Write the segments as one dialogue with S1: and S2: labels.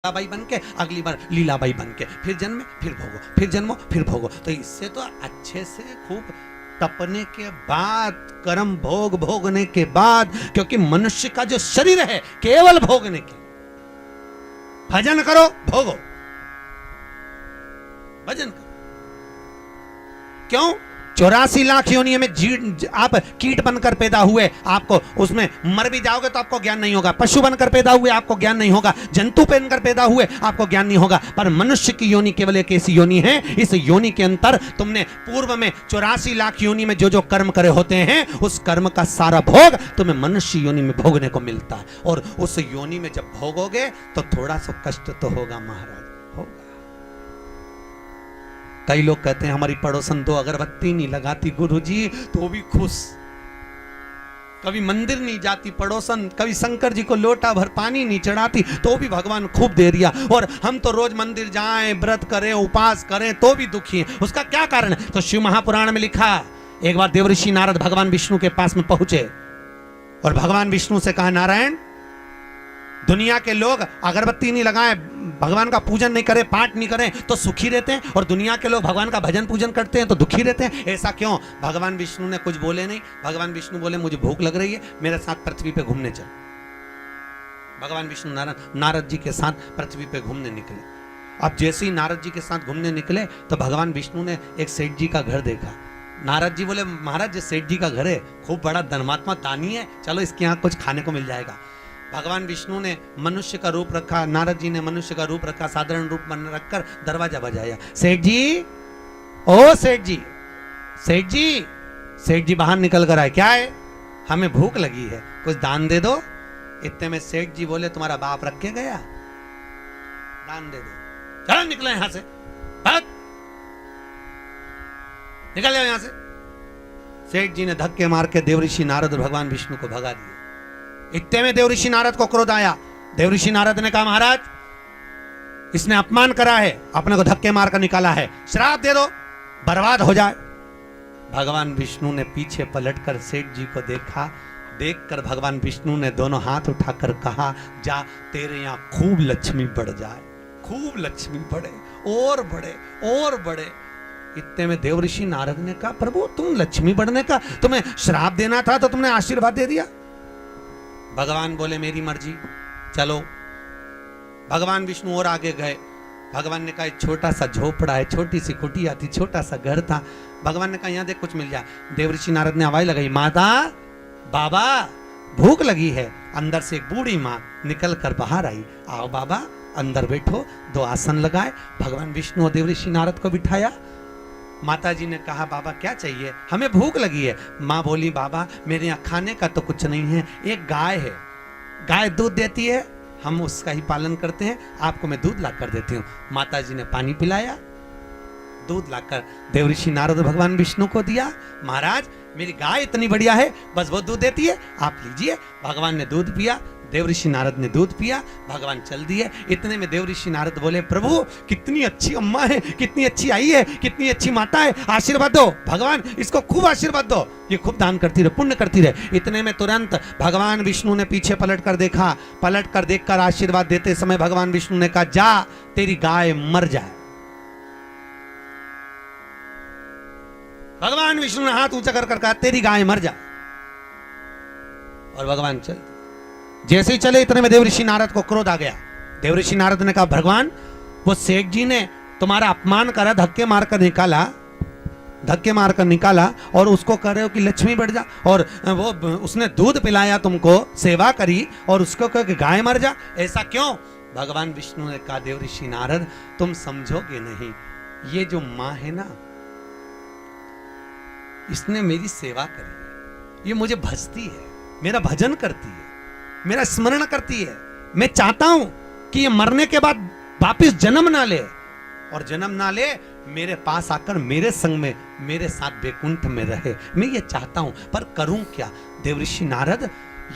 S1: लीलाबाई बन के, अगली बार लीलाबाई बन के, फिर जन्मे फिर भोगो, फिर जन्मो फिर भोगो। तो इससे तो अच्छे से खूब तपने के बाद, कर्म भोग भोगने के बाद, क्योंकि मनुष्य का जो शरीर है केवल भोगने के, भजन करो भोगो, भजन करो। क्यों? 84 लाख योनियों में आप कीट बनकर पैदा हुए, आपको उसमें मर भी जाओगे तो आपको ज्ञान नहीं होगा। पशु बनकर पैदा हुए आपको ज्ञान नहीं होगा, जंतु बनकर पैदा हुए आपको ज्ञान नहीं होगा। पर मनुष्य की योनि केवल एक ऐसी योनि है, इस योनि के अंतर तुमने पूर्व में 84 लाख योनि में जो जो कर्म करे होते हैं, उस कर्म का सारा भोग तुम्हें मनुष्य योनि में भोगने को मिलता है। और उस योनि में जब भोगोगे तो थोड़ा सा कष्ट तो होगा महाराज, होगा। कई लोग कहते हैं हमारी पड़ोसन तो अगरबत्ती नहीं लगाती गुरुजी तो भी खुश, कभी मंदिर नहीं जाती पड़ोसन, कभी शंकर जी को लोटा भर पानी नहीं चढ़ाती तो भी भगवान खूब दे दिया, और हम तो रोज मंदिर जाएं, व्रत करें, उपास करें तो भी दुखी हैं। उसका क्या कारण है? तो शिव महापुराण में लिखा, एक बार देवऋषि नारद भगवान विष्णु के पास में पहुंचे और भगवान विष्णु से कहा, नारायण, दुनिया के लोग अगरबत्ती नहीं लगाएं, भगवान का पूजन नहीं करें, पाठ नहीं करें तो सुखी रहते हैं, और दुनिया के लोग भगवान का भजन पूजन करते हैं तो दुखी रहते हैं, ऐसा क्यों? भगवान विष्णु ने कुछ बोले नहीं। भगवान विष्णु बोले, मुझे भूख लग रही है, मेरे साथ पृथ्वी पे घूमने चल। भगवान विष्णु नारद जी के साथ पृथ्वी पे घूमने निकले। अब जैसे ही नारद जी के साथ घूमने निकले तो भगवान विष्णु ने एक सेठ जी का घर देखा। नारद जी बोले, महाराज ये सेठ जी का घर है, खूब बड़ा धर्मात्मा दानी है, चलो इसके यहाँ कुछ खाने को मिल जाएगा। भगवान विष्णु ने मनुष्य का रूप रखा, नारद जी ने मनुष्य का रूप रखा, साधारण रूप बन रखकर दरवाजा बजाया। सेठ जी, ओ सेठ जी, सेठ जी, सेठ जी बाहर निकल कर आए। क्या है? हमें भूख लगी है, कुछ दान दे दो। इतने में सेठ जी बोले, तुम्हारा बाप रख के गया, दान दे दो। चलो निकले यहां से, भाग, निकल जाओ यहां से। सेठ जी ने धक्के मार के देवऋषि नारद और भगवान विष्णु को भगा दिया। इतने में देवऋषि नारद को क्रोध आया। देवऋषि नारद ने कहा, महाराज, इसने अपमान करा है, अपने को धक्के मारकर निकाला है, श्राप दे दो, बर्बाद हो जाए। भगवान विष्णु ने पीछे पलटकर सेठ जी को देखा। देखकर भगवान विष्णु ने दोनों हाथ उठाकर कहा, जा, तेरे यहां खूब लक्ष्मी बढ़ जाए, खूब लक्ष्मी बढ़े, और बढ़े और बढ़े। इतने में देवऋषि नारद ने कहा, प्रभु तुम लक्ष्मी बढ़ने का, तुम्हें श्राप देना था तो तुमने आशीर्वाद दे दिया। भगवान बोले, मेरी मर्जी, चलो। भगवान विष्णु और आगे गए। भगवान ने कहा, छोटा सा झोपड़ा है, छोटी सी कुटिया थी, छोटा सा घर था। भगवान ने कहा, यहां देख कुछ मिल जाए। देवऋषि नारद ने आवाज लगाई, माता, बाबा, भूख लगी है। अंदर से एक बूढ़ी माँ निकल कर बाहर आई। आओ बाबा, अंदर बैठो। 2 आसन लगाए, भगवान विष्णु और देवऋषि नारद को बिठाया। माता जी ने कहा, बाबा क्या चाहिए? हमें भूख लगी है। माँ बोली, बाबा मेरे यहाँ खाने का तो कुछ नहीं है, एक गाय है, गाय दूध देती है, हम उसका ही पालन करते हैं, आपको मैं दूध ला कर देती हूँ। माता जी ने पानी पिलाया, दूध लाकर देवऋषि नारद भगवान विष्णु को दिया। महाराज मेरी गाय इतनी बढ़िया है, बस वो दूध देती है, आप लीजिए। भगवान ने दूध पिया, देवऋषि नारद ने दूध पिया, भगवान चल दिए। इतने में देवऋषि नारद बोले, प्रभु कितनी अच्छी अम्मा है, कितनी अच्छी आई है, कितनी अच्छी माता है, आशीर्वाद दो भगवान, इसको खूब आशीर्वाद दो, ये खूब दान करती रहे, पुण्य करती रहे। इतने में तुरंत भगवान विष्णु ने पीछे पलट कर देखा। पलट कर देखकर आशीर्वाद देते समय भगवान विष्णु ने कहा, जा, तेरी गाय मर जाए। भगवान विष्णु ने हाथ ऊंचा कर कहा, तेरी गाय मर जाए। और भगवान चल, जैसे ही चले इतने में देवऋषि नारद को क्रोध आ गया। देवऋषि नारद ने कहा, भगवान, वो सेठ जी ने तुम्हारा अपमान करा, धक्के मारकर निकाला, और उसको कह रहे हो कि लक्ष्मी बढ़ जा, और वो उसने दूध पिलाया तुमको, सेवा करी, और उसको कह कि गाय मर जा, ऐसा क्यों? भगवान विष्णु ने कहा, देवऋषि नारद तुम समझोगे नहीं, ये जो माँ है ना, इसने मेरी सेवा करी, ये मुझे भजती है, मेरा भजन करती है, मेरा स्मरण करती है। मैं चाहता हूं कि ये मरने के बाद वापस जन्म ना ले, और जन्म ना ले, मेरे पास आकर मेरे संग में, मेरे साथ वैकुंठ में रहे। मैं ये चाहता हूं, पर करूं क्या? देवऋषि नारद,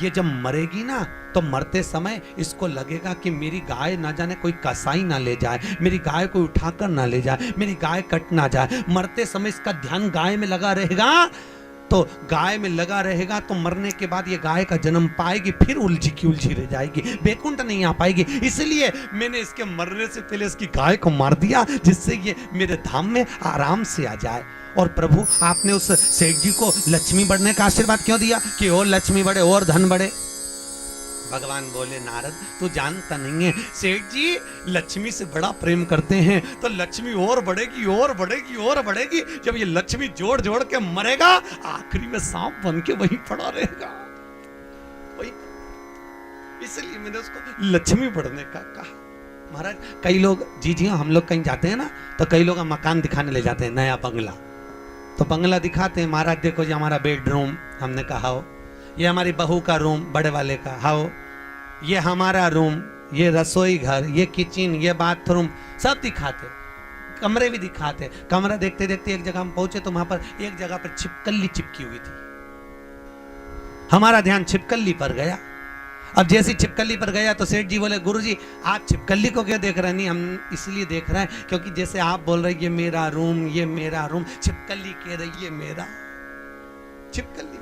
S1: ये जब मरेगी ना तो मरते समय इसको लगेगा कि मेरी गाय ना जाने कोई कसाई ना ले जाए, मेरी गाय कोई उठाकर ना ले जाए, मेरी गाय कट ना जाए। मरते समय इसका ध्यान गाय में लगा रहेगा, तो गाय में लगा रहेगा तो मरने के बाद ये गाय का जन्म पाएगी, फिर उलझी की उलझी रह जाएगी, बैकुंठ नहीं आ पाएगी। इसलिए मैंने इसके मरने से पहले इसकी गाय को मार दिया, जिससे ये मेरे धाम में आराम से आ जाए। और प्रभु आपने उस सेठ जी को लक्ष्मी बढ़ने का आशीर्वाद क्यों दिया कि और लक्ष्मी बढ़े और धन बढ़े? भगवान बोले नारद तू जानता नहीं है, सेठ जी लक्ष्मी से बड़ा प्रेम करते हैं तो लक्ष्मी और बढ़ेगी और बढ़ेगी और बढ़ेगी। जब ये लक्ष्मी जोड़ जोड़ के मरेगा, आखिरी में सांप बन के वहीं पड़ा रहेगा। वही इसलिए मैंने उसको लक्ष्मी बढ़ने का कहा। महाराज कई लोग जी हम लोग कहीं जाते हैं ना, तो कई लोग मकान दिखाने ले जाते हैं, नया बंगला। तो बंगला दिखाते हैं, महाराज देखो ये हमारा बेडरूम, हमने कहा हो, ये हमारी बहू का रूम बड़े वाले का, हाओ ये हमारा रूम, ये रसोई घर, ये किचन, ये बाथरूम, सब दिखाते, कमरे भी दिखाते। कमरा देखते देखते एक जगह हम पहुंचे तो वहां पर एक जगह पर छिपकली चिपकी हुई थी। हमारा ध्यान छिपकली पर गया। अब जैसी छिपकली पर गया तो सेठ जी बोले गुरुजी आप छिपकली को क्यों देख रहे हैं? नहीं हम इसलिए देख रहे हैं क्योंकि जैसे आप बोल रहे ये मेरा रूम, ये मेरा रूम, छिपकली कह रही है मेरा, छिपकली।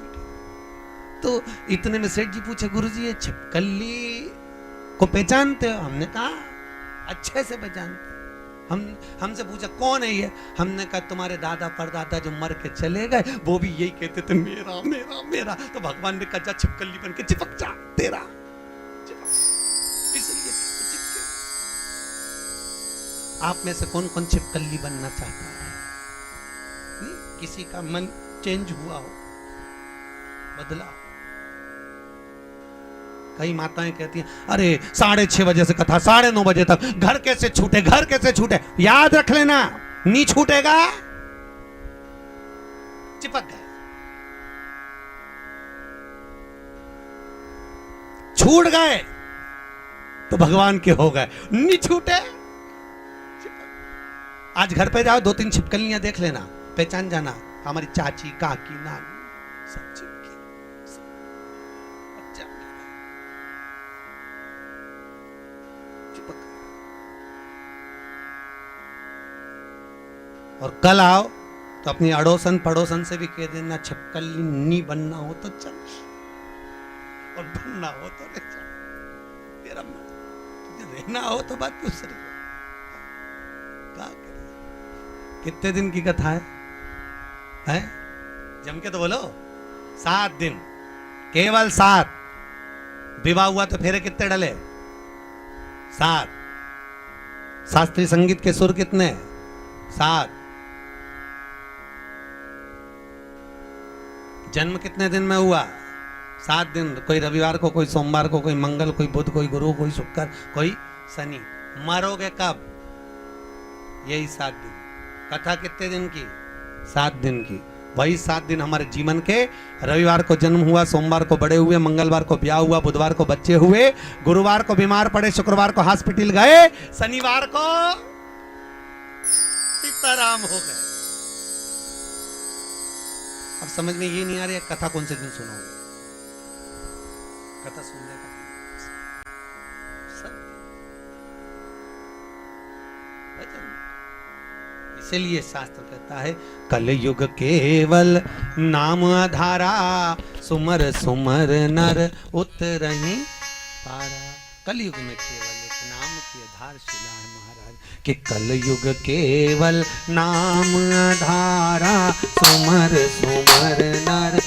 S1: तो इतने में सेठ जी पूछे गुरुजी ये छिपकली को पहचानते हो? हमने कहा अच्छे से पहचानते। हमसे पूछा कौन है ये? हमने कहा तुम्हारे दादा परदादा जो मर के चले गए वो भी यही कहते थे मेरा मेरा मेरा। तो भगवान ने कहा जा छिपकली बन के चिपक जा, तेरा चिपक। इसलिए चिपके। आप में से कौन कौन छिपकली बनना चाहता है? नहीं किसी का मन चेंज हुआ हो, बदला। कई माताएं कहती हैं अरे 6:30 बजे से कथा 9:30 बजे तक, घर कैसे छूटे, घर कैसे छूटे? याद रख लेना नहीं छूटेगा, चिपक गए। छूट गए तो भगवान के हो गए, नहीं छूटे चिपक। आज घर पे जाओ 2-3 छिपकलियां देख लेना, पहचान जाना, हमारी चाची काकी नानी सब चिपकी। और कल आओ तो अपनी अड़ोसन पड़ोसन से भी कह देना छिपकली नहीं बनना हो तो चल, और बनना हो तो रह जा, तेरा मन, तुझे रहना हो तो बात दूसरी। क्या करें? कितने दिन की कथा है? जम के तो बोलो 7 दिन, केवल 7। विवाह हुआ तो फेरे कितने डले? 7। शास्त्रीय संगीत के सुर कितने? 7। जन्म कितने दिन में हुआ? 7 दिन। कोई रविवार को, कोई सोमवार को, कोई मंगल, कोई बुध, कोई गुरु, कोई शुक्र, कोई शनि। मरोगे कब? यही 7 दिन। कथा कितने दिन की? 7 दिन की। वही 7 दिन हमारे जीवन के। रविवार को जन्म हुआ, सोमवार को बड़े हुए, मंगलवार को ब्याह हुआ, बुधवार को बच्चे हुए, गुरुवार को बीमार पड़े, शुक्रवार को हॉस्पिटल गए, शनिवार को सीताराम हो गए। अब समझ में ये नहीं आ रही है कथा कौन से दिन सुनोगे? कथा सुनने का सब इसीलिए शास्त्र कहता है कलयुग केवल नाम आधारा, सुमर सुमर नर उतरहि पारा। कलयुग में केवल एक नाम की आधारशिला है महाराज, कि कलयुग केवल नाम आधारा, सुमर सुमर नर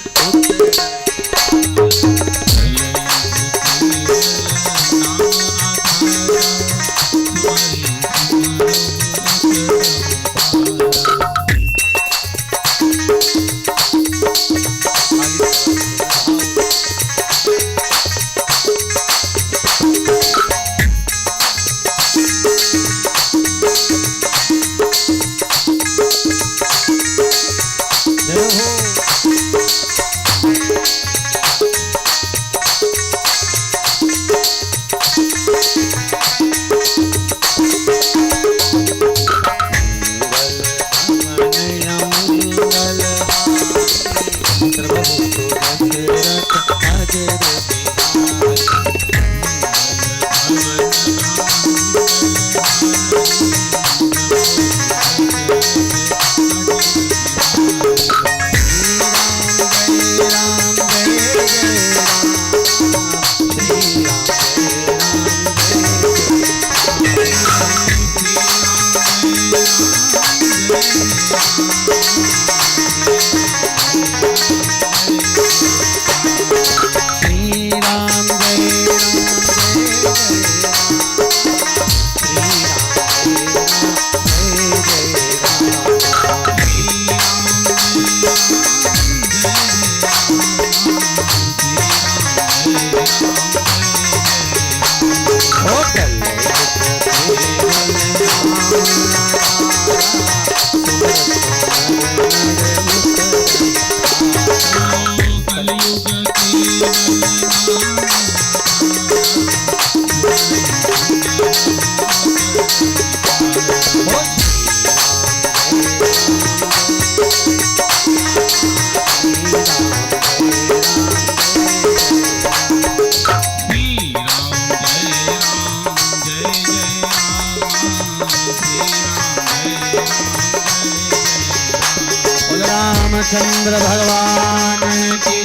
S1: रामचंद्र भगवान की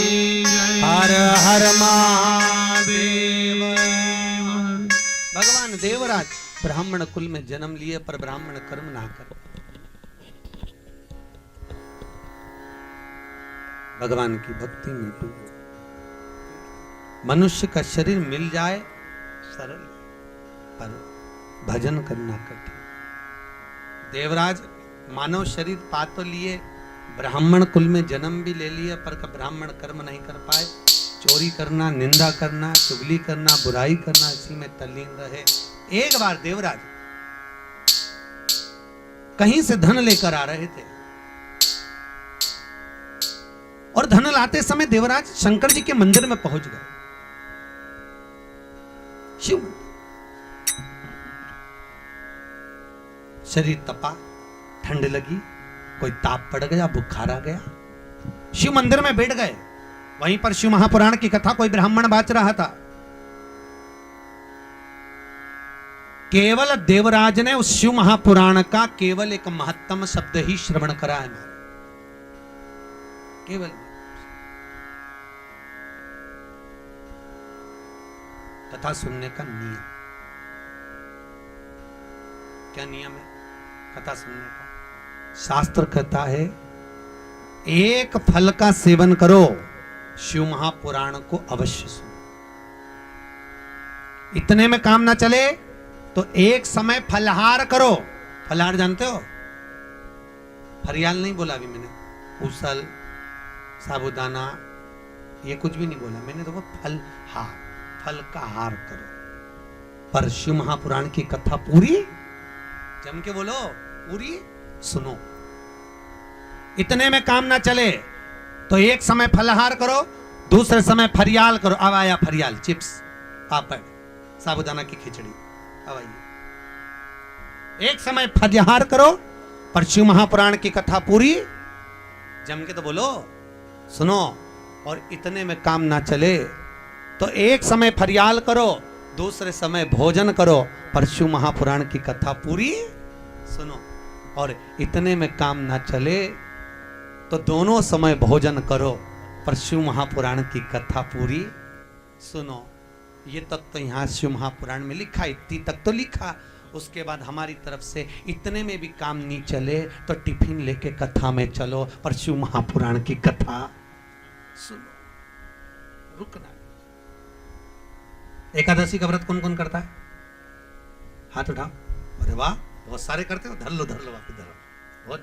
S1: जय। हर हर महादेव। भगवान देवराज ब्राह्मण कुल में जन्म लिए पर ब्राह्मण कर्म ना कर। भगवान की भक्ति में डूबो। मनुष्य का शरीर मिल जाए सरल, पर भजन करना कठिन। देवराज मानव शरीर पा तो लिए, ब्राह्मण कुल में जन्म भी ले लिया, पर का ब्राह्मण कर्म नहीं कर पाए। चोरी करना, निंदा करना, चुगली करना, बुराई करना, इसी में तल्लीन रहे। एक बार देवराज कहीं से धन लेकर आ रहे थे और धन लाते समय देवराज शंकर जी के मंदिर में पहुंच गए। शिव शरीर तपा, ठंड लगी, कोई ताप पड़ गया, बुखार आ गया। शिव मंदिर में बैठ गए। वहीं पर शिव महापुराण की कथा कोई ब्राह्मण बाच रहा था। केवल देवराज ने उस शिव महापुराण का केवल एक महत्तम शब्द ही श्रवण करा है। केवल कथा सुनने का नियम क्या नियम है कथा सुनने का? शास्त्र कहता है एक फल का सेवन करो, शिव महापुराण को अवश्य सुनो। इतने में काम ना चले तो एक समय फलहार करो। फलहार जानते हो? फरियाल नहीं बोला अभी मैंने, उसल साबुदाना ये कुछ भी नहीं बोला मैंने, तो वो फलहार, फल का हार करो। पर शिव महापुराण की कथा पूरी जम के बोलो, पूरी सुनो। इतने में काम ना चले तो एक समय फलहार करो, दूसरे समय फरियाल करो। अब आया फरियाल, चिप्स, पापड़, साबुदाना की खिचड़ी। अब आइए, एक समय फरियाल करो, पर शिव महापुराण की कथा पूरी जम के तो बोलो, सुनो। और इतने में काम ना चले तो एक समय फरियाल करो, दूसरे समय भोजन करो, पर शिव महापुराण की कथा पूरी सुनो। और इतने में काम ना चले तो दोनों समय भोजन करो, पर शिव महापुराण की कथा पूरी सुनो। ये तक तो यहाँ शिव महापुराण में लिखा, इतनी तक तो लिखा। उसके बाद हमारी तरफ से इतने में भी काम नहीं चले तो टिफिन लेके कथा में चलो, पर शिव महापुराण की कथा सुनो। रुकना। एकादशी का व्रत कौन कौन करता है? हाथ उठाओ। अरे वाह, बहुत सारे करते हो। धर लो वापस धरो। बहुत